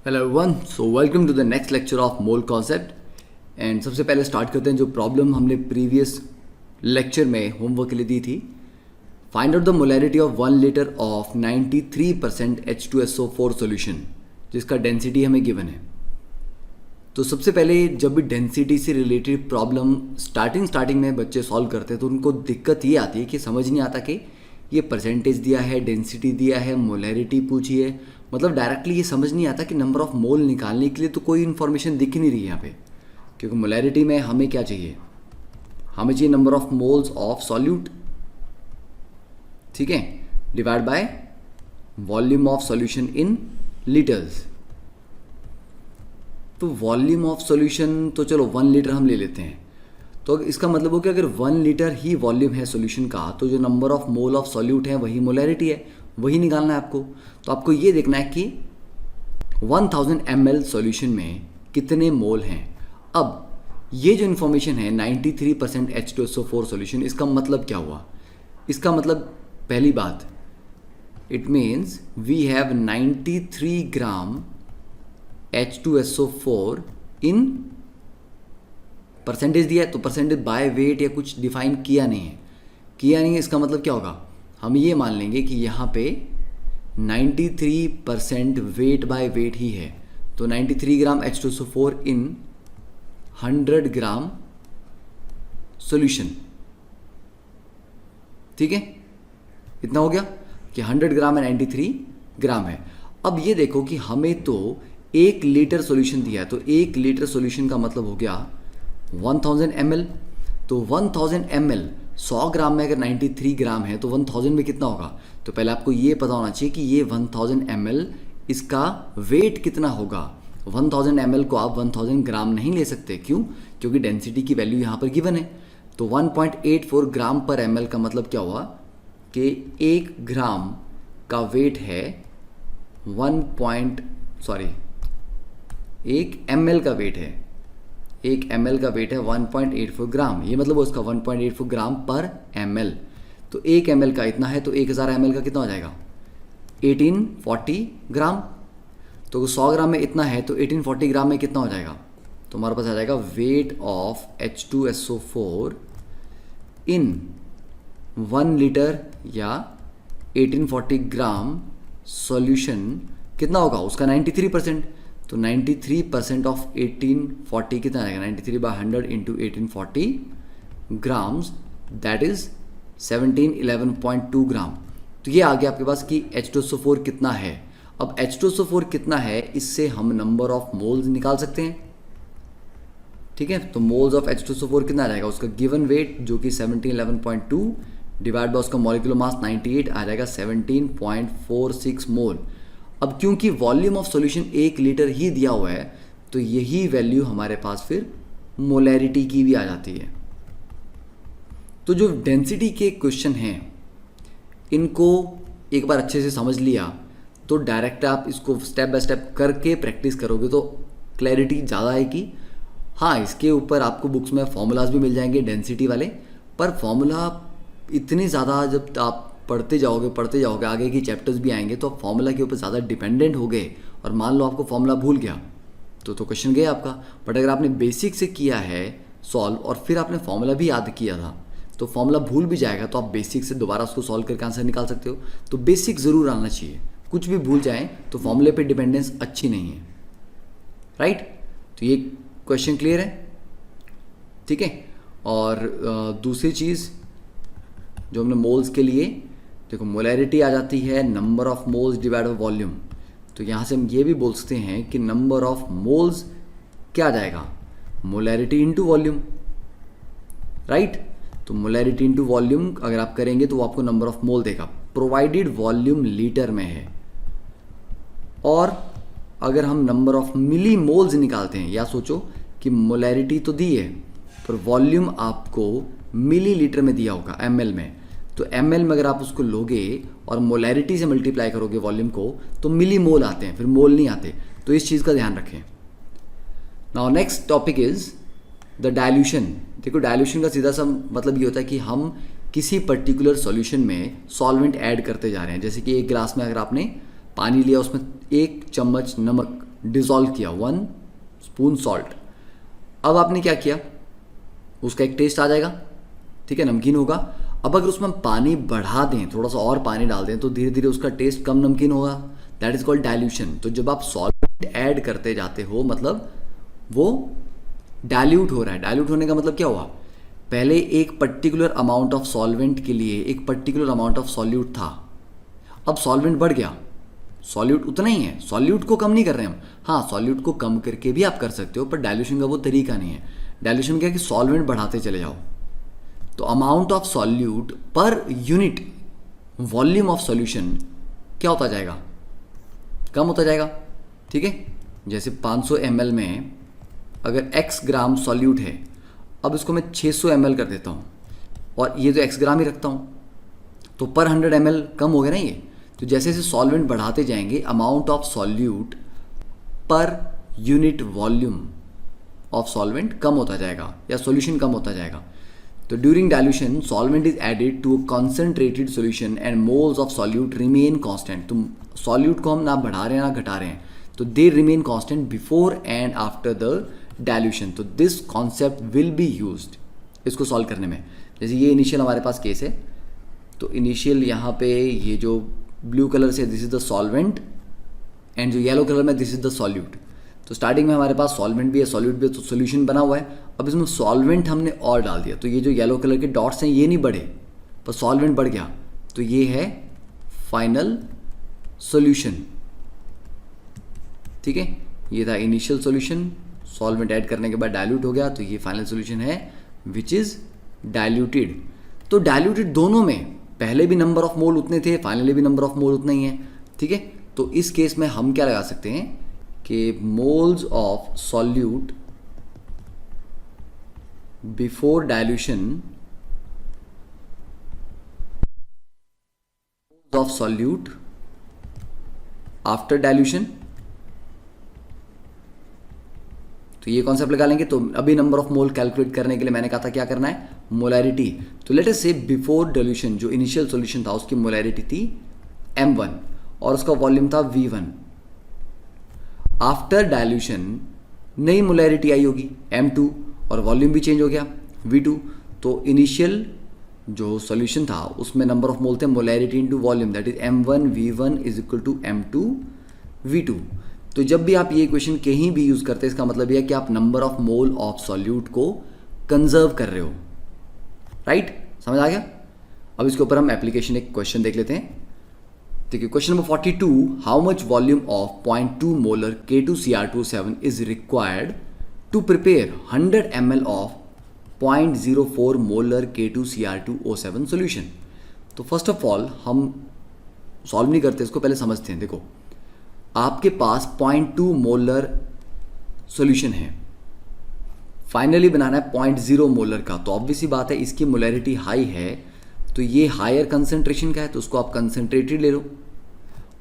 Hello everyone, so welcome to the next lecture of mole concept. And सबसे पहले start करते हैं जो प्रॉब्लम हमने प्रीवियस लेक्चर में होमवर्क के लिए दी थी। Find out the molarity of 1 litre of 93% H2SO4 solution जिसका डेंसिटी हमें गिवन है। तो सबसे पहले जब भी डेंसिटी से रिलेटेड प्रॉब्लम स्टार्टिंग में बच्चे सॉल्व करते हैं तो उनको दिक्कत ये आती है कि समझ नहीं आता कि ये परसेंटेज दिया है, डेंसिटी दिया है, मोलैरिटी पूछी है, मतलब डायरेक्टली ये समझ नहीं आता कि नंबर ऑफ मोल निकालने के लिए तो कोई इन्फॉर्मेशन दिख ही नहीं रही यहाँ पे। क्योंकि मोलैरिटी में हमें क्या चाहिए, हमें चाहिए number of moles of solute, ठीक है, divide by volume of solution in litres. तो वॉल्यूम ऑफ सॉल्यूशन तो चलो 1 लीटर हम ले लेते हैं। तो इसका मतलब हो कि अगर 1 लीटर ही वॉल्यूम है सॉल्यूशन का तो जो number of mole of solute है वही मोलैरिटी है, वही निकालना है आपको। तो आपको ये देखना है कि 1000 ml सॉल्यूशन में कितने मोल हैं। अब ये जो इन्फॉर्मेशन है 93% H2SO4 सॉल्यूशन, इसका मतलब क्या हुआ? इसका मतलब पहली बात, it means we have 93 gram H2SO4 in percentage दिया है, तो परसेंटेज बाय वेट या कुछ डिफाइन किया नहीं है। इसका मतलब क्या होगा, हम ये मान लेंगे कि यहाँ पे 93% वेट बाय वेट ही है। तो 93 ग्राम H2SO4 इन 100 ग्राम सॉल्यूशन, ठीक है, इतना हो गया कि 100 ग्राम है, 93 ग्राम है। अब ये देखो कि हमें तो 1 लीटर सॉल्यूशन दिया है, तो 1 लीटर सॉल्यूशन का मतलब हो गया 1000 ml। तो 1000 ml 100 ग्राम में अगर 93 ग्राम है तो 1000 में कितना होगा? तो पहले आपको ये पता होना चाहिए कि ये 1000 ml इसका वेट कितना होगा। 1000 ml को आप 1000 ग्राम नहीं ले सकते, क्यों? क्योंकि डेंसिटी की वैल्यू यहाँ पर गिवन है। तो 1.84 ग्राम पर ml का मतलब क्या हुआ कि 1 ग्राम का वेट है 1 ml का वेट है, 1 ml का वेट है 1.84 ग्राम। ये मतलब उसका 1.84 ग्राम पर ml। तो 1 ml का इतना है, तो 1000 ml का कितना हो जाएगा? 1840 ग्राम। तो 100 ग्राम में इतना है तो 1840 ग्राम में कितना हो जाएगा? तो हमारे पास आ जाएगा weight of H2SO4 in 1 litre या 1840 ग्राम सॉल्यूशन कितना होगा? उसका 93%। तो 93% ऑफ 1840 कितना आएगा? 93/100 इंटू 1840 ग्राम्स, दैट इज 1711.2 ग्राम। तो ये आ गया आपके पास कि H2SO4 कितना है। अब H2SO4 कितना है, इससे हम नंबर ऑफ मोल्स निकाल सकते हैं, ठीक है। तो मोल्स ऑफ H2SO4 कितना आ जाएगा? उसका गिवन वेट जो कि 1711.2 डिवाइड बाय उसका मॉलिक्यूलर मास 98 आ जाएगा 17.46 मोल। अब क्योंकि वॉल्यूम ऑफ सॉल्यूशन 1 लीटर ही दिया हुआ है तो यही वैल्यू हमारे पास फिर मोलैरिटी की भी आ जाती है। तो जो डेंसिटी के क्वेश्चन हैं इनको एक बार अच्छे से समझ लिया तो डायरेक्ट आप इसको स्टेप बाय स्टेप करके प्रैक्टिस करोगे तो क्लैरिटी ज़्यादा आएगी। हाँ, इसके ऊपर आपको बुक्स में फॉर्मूलाज भी मिल जाएंगे डेंसिटी वाले, पर फॉर्मूला इतनी ज़्यादा जब आप पढ़ते जाओगे आगे की चैप्टर्स भी आएंगे तो आप फॉर्मूला के ऊपर ज़्यादा डिपेंडेंट हो गए और मान लो आपको फॉर्मूला भूल गया तो क्वेश्चन गया आपका। बट अगर आपने बेसिक से किया है सॉल्व और फिर आपने फॉर्मूला भी याद किया था तो फॉर्मूला भूल भी जाएगा तो आप बेसिक से दोबारा उसको सॉल्व करके आंसर निकाल सकते हो। तो बेसिक ज़रूर आना चाहिए, कुछ भी भूल जाएँ तो फॉर्मूले पर डिपेंडेंस अच्छी नहीं है, राइट। तो ये क्वेश्चन क्लियर है, ठीक है। और दूसरी चीज़ जो हमने मोल्स के लिए देखो, मोलैरिटी आ जाती है number of moles divide by volume. तो यहाँ से हम ये भी बोल सकते हैं कि नंबर ऑफ मोल्स क्या आ जाएगा? Molarity into volume, right. तो मोलैरिटी इनटू वॉल्यूम अगर आप करेंगे तो वो आपको नंबर ऑफ मोल देगा, प्रोवाइडेड वॉल्यूम लीटर में है। और अगर हम नंबर ऑफ मिली मोल्स निकालते हैं, या सोचो कि मोलैरिटी तो दी है पर वॉल्यूम आपको मिली लीटर में दिया होगा ml में, तो ml में अगर आप उसको लोगे और मोलैरिटी से मल्टीप्लाई करोगे वॉल्यूम को तो मिली मोल आते हैं, फिर मोल नहीं आते। तो इस चीज़ का ध्यान रखें। Now next topic is the dilution. देखो, डाइल्यूशन का सीधा सा मतलब ये होता है कि हम किसी पर्टिकुलर सॉल्यूशन में सॉल्वेंट ऐड करते जा रहे हैं। जैसे कि एक गिलास में अगर आपने पानी लिया, उसमें 1 चम्मच नमक डिसॉल्व किया, 1 स्पून सॉल्ट। अब आपने क्या किया, उसका एक टेस्ट आ जाएगा, ठीक है, नमकीन होगा। अब अगर उसमें हम पानी बढ़ा दें, थोड़ा सा और पानी डाल दें, तो धीरे धीरे उसका टेस्ट कम नमकीन होगा। That is called dilution. तो जब आप सॉल्वेंट ऐड करते जाते हो, मतलब वो डाइल्यूट हो रहा है। डाइल्यूट होने का मतलब क्या हुआ, पहले एक पर्टिकुलर अमाउंट ऑफ सॉल्वेंट के लिए एक पर्टिकुलर अमाउंट ऑफ सॉल्यूट था, अब सॉल्वेंट बढ़ गया, सॉल्यूट उतना ही है, सॉल्यूट को कम नहीं कर रहे हम। हाँ, सॉल्यूट को कम करके भी आप कर सकते हो, पर डाइल्यूशन का वो तरीका नहीं है। डाइल्यूशन क्या है कि सॉल्वेंट बढ़ाते चले जाओ, तो amount of solute per unit volume of solution क्या होता जाएगा, कम होता जाएगा, ठीक है। जैसे 500 ml में अगर x ग्राम सॉल्यूट है, अब इसको मैं 600 ml कर देता हूँ, और ये तो x ग्राम ही रखता हूँ, तो पर 100 ml कम हो गया ना ये। तो जैसे जैसे सॉल्वेंट बढ़ाते जाएंगे, amount of solute per unit volume of solvent कम होता जाएगा, या सॉल्यूशन कम होता जाएगा। तो during dilution solvent is added to a concentrated solution and moles of solute remain constant. तुम सॉल्यूट को हम ना बढ़ा रहे हैं ना घटा रहे हैं, तो they remain constant before and after the dilution. तो this concept will be used इसको सॉल्व करने में। जैसे ये इनिशियल हमारे पास केस है, तो इनिशियल यहाँ पे ये जो ब्लू कलर से this is the solvent, and जो येलो कलर में दिस इज द सॉल्यूट। तो स्टार्टिंग में हमारे पास सॉल्वेंट भी है, सॉल्यूट भी है, तो सोल्यूशन बना हुआ है। अब इसमें सॉल्वेंट हमने और डाल दिया, तो ये जो येलो कलर के डॉट्स हैं ये नहीं बढ़े, पर सॉल्वेंट बढ़ गया, तो ये है फाइनल सॉल्यूशन, ठीक है। ये था इनिशियल सॉल्यूशन, सॉल्वेंट ऐड करने के बाद डाइल्यूट हो गया, तो ये फाइनल सॉल्यूशन है विच इज डाइल्यूटेड। तो डाइल्यूटेड दोनों में पहले भी नंबर ऑफ मोल उतने थे, फाइनली भी नंबर ऑफ मोल उतना ही है, ठीक है। तो इस केस में हम क्या लगा सकते हैं कि moles of solute before dilution of solute after dilution. तो ये कॉन्सेप्ट लगा लेंगे। तो अभी नंबर ऑफ मोल कैलकुलेट करने के लिए मैंने कहा था क्या करना है, मोलैरिटी। तो लेट अस से बिफोर डाइल्यूशन जो इनिशियल सॉल्यूशन था उसकी मोलैरिटी थी m1 और उसका वॉल्यूम था v1। आफ्टर डाइल्यूशन नई मोलैरिटी आई होगी m2 और वॉल्यूम भी चेंज हो गया v2। तो इनिशियल जो सॉल्यूशन था उसमें नंबर ऑफ मोल थे, molarity into volume, that is m1 v1 is equal to m2 v2। तो जब भी आप ये इक्वेशन कहीं भी यूज करते हैं, इसका मतलब यह है कि आप number of mole of solute को कंजर्व कर रहे हो, राइट, समझ आ गया। अब इसके ऊपर हम एप्लीकेशन एक क्वेश्चन देख लेते हैं। देखिए question number 42, how much volume of 0.2 molar K2Cr2O7 is required to prepare 100 ml of 0.04 molar K2Cr2O7 solution. तो फर्स्ट ऑफ ऑल हम सॉल्व नहीं करते, इसको पहले समझते हैं। देखो आपके पास 0.2 मोलर सॉल्यूशन है, फाइनली बनाना है 0.0 मोलर का, तो ऑब्वियसली बात है इसकी मोलैरिटी हाई है, तो ये हायर कंसंट्रेशन का है, तो उसको आप कंसंट्रेटेड ले लो,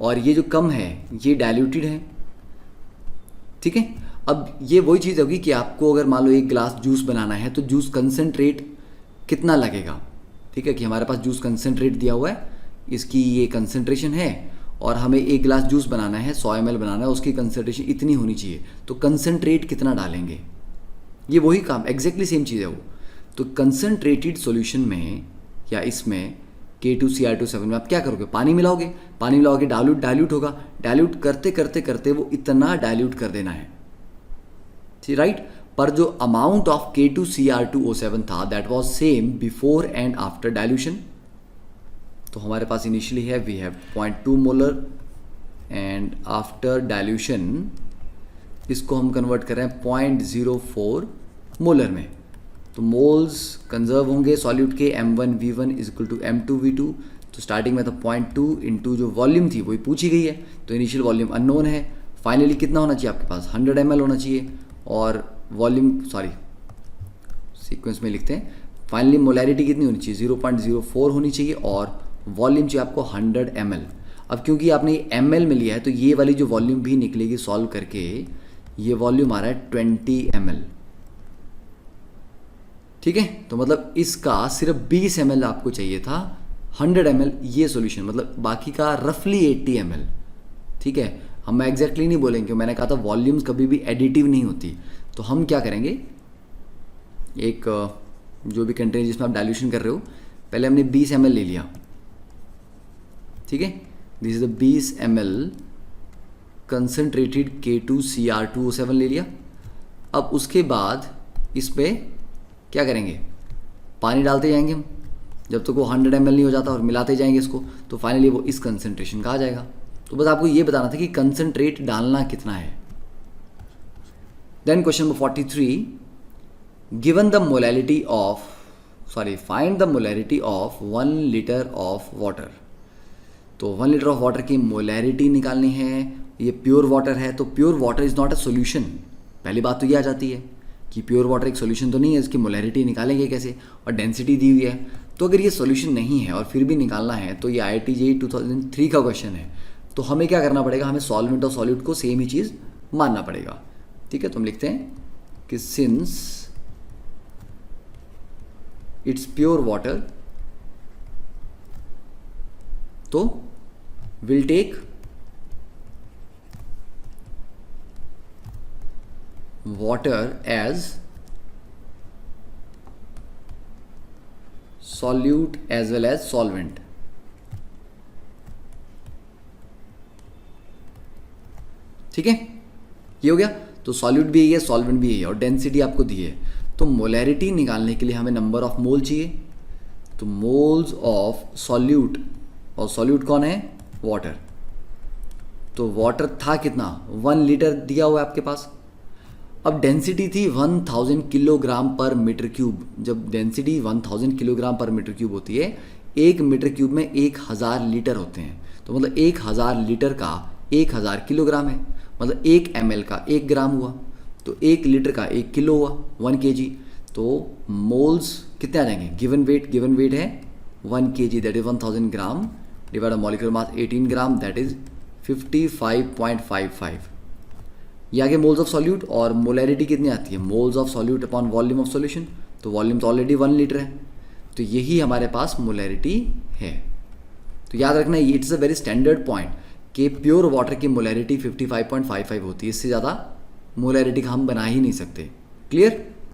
और ये जो कम है ये डाइल्यूटेड है, ठीक है। अब ये वही चीज़ होगी कि आपको अगर मान लो एक गिलास जूस बनाना है तो जूस कंसंट्रेट कितना लगेगा, ठीक है, कि हमारे पास जूस कंसंट्रेट दिया हुआ है, इसकी ये कंसंट्रेशन है, और हमें एक गिलास जूस बनाना है 100 ml बनाना है, उसकी कंसंट्रेशन इतनी होनी चाहिए, तो कंसंट्रेट कितना डालेंगे, ये वही काम एग्जैक्टली सेम चीज़ है वो। तो कंसंट्रेटेड सॉल्यूशन में या इसमें K2Cr2O7 में आप क्या करोगे, पानी मिलाओगे, पानी मिलाओगे डाइल्यूट होगा, डाइल्यूट करते करते करते वो इतना डाइल्यूट कर देना है, ठीक, राइट। पर जो अमाउंट ऑफ K2Cr2O7 था that was same before and after dilution. तो हमारे पास इनिशियली है we have 0.2 molar and after dilution इसको हम कन्वर्ट कर रहे हैं 0.04 मोलर में। तो मोल्स कंजर्व होंगे सॉल्यूट के m1 v1 is equal to m2 v2। तो स्टार्टिंग में तो 0.2 इंटू जो वॉल्यूम थी वही पूछी गई है, तो इनिशियल वॉल्यूम अननोन है, फाइनली कितना होना चाहिए आपके पास 100 ml होना चाहिए, और वॉल्यूम सीक्वेंस में लिखते हैं, फाइनली मोलैरिटी कितनी होनी चाहिए 0.04 होनी चाहिए, और वॉल्यूम चाहिए आपको 100 ml। अब क्योंकि आपने ml में लिया है तो ये वाली जो वॉल्यूम भी निकलेगी सॉल्व करके, ये वॉल्यूम आ रहा है 20 ml, ठीक है। तो मतलब इसका सिर्फ 20 ml आपको चाहिए था, 100 ml ये सॉल्यूशन, मतलब बाकी का रफली 80 ml, ठीक है। हम एग्जैक्टली नहीं बोलेंगे क्योंकि मैंने कहा था वॉल्यूम्स कभी भी एडिटिव नहीं होती। तो हम क्या करेंगे, एक जो भी कंटेनर जिसमें आप डाइल्यूशन कर रहे हो, पहले हमने 20 ml ले लिया, ठीक है, this is the 20 ml concentrated K2Cr2O7 ले लिया। अब उसके बाद इस पर क्या करेंगे, पानी डालते जाएंगे हम जब तक वो 100 ml नहीं हो जाता, और मिलाते जाएंगे इसको, तो फाइनली वो इस कंसनट्रेशन का आ जाएगा। तो बस आपको ये बताना था कि कंसनट्रेट डालना कितना है। Then question number 43, given the molality of find the molarity of 1 litre of water. तो 1 लीटर ऑफ वाटर की मोलैरिटी निकालनी है, ये प्योर वाटर है, तो pure water is not a solution. पहली बात तो ये आ जाती है कि प्योर वाटर एक सोल्यूशन तो नहीं है, इसकी मोलैरिटी निकालेंगे कैसे, और डेंसिटी दी हुई है। तो अगर ये सोल्यूशन नहीं है और फिर भी निकालना है, तो ये IIT JEE 2003 का क्वेश्चन है। तो हमें क्या करना पड़ेगा, हमें सॉल्वेंट और सॉल्यूट को सेम ही चीज़ मानना पड़ेगा, ठीक है। तो हम लिखते हैं कि सिंस इट्स प्योर वाटर, तो will take water as solute as well as solvent. ठीक है, ये हो गया। तो सॉल्यूट भी यही है, सॉल्वेंट भी यही है, और डेंसिटी आपको दी है। तो मोलैरिटी निकालने के लिए हमें नंबर ऑफ मोल चाहिए। तो मोल्स ऑफ सॉल्यूट, और सॉल्यूट कौन है, वाटर। तो वाटर था कितना, 1 लीटर दिया हुआ है आपके पास। अब डेंसिटी थी 1000 किलोग्राम पर मीटर क्यूब। जब डेंसिटी 1000 किलोग्राम पर मीटर क्यूब होती है, 1 मीटर क्यूब में 1000 लीटर होते हैं। तो मतलब 1000 लीटर का 1000 किलोग्राम है, मतलब 1 ml का 1 ग्राम हुआ, तो 1 लीटर का 1 किलो हुआ, 1 kg। तो मोल्स कितने आ जाएंगे, गिवन वेट है 1 kg, that is 1000 gram, divide by molecular mass 18 gram, that is 55.55। ये आगे मोल्स ऑफ सॉल्यूट, और मोलैरिटी कितनी आती है, moles of solute upon volume of solution. तो वॉल्यूम तो ऑलरेडी 1 लीटर है, तो यही हमारे पास मोलैरिटी है। तो याद रखना, it's a very standard point कि प्योर वाटर की मोलैरिटी 55.55 होती है, इससे ज़्यादा मोलैरिटी का हम बना ही नहीं सकते। क्लियर।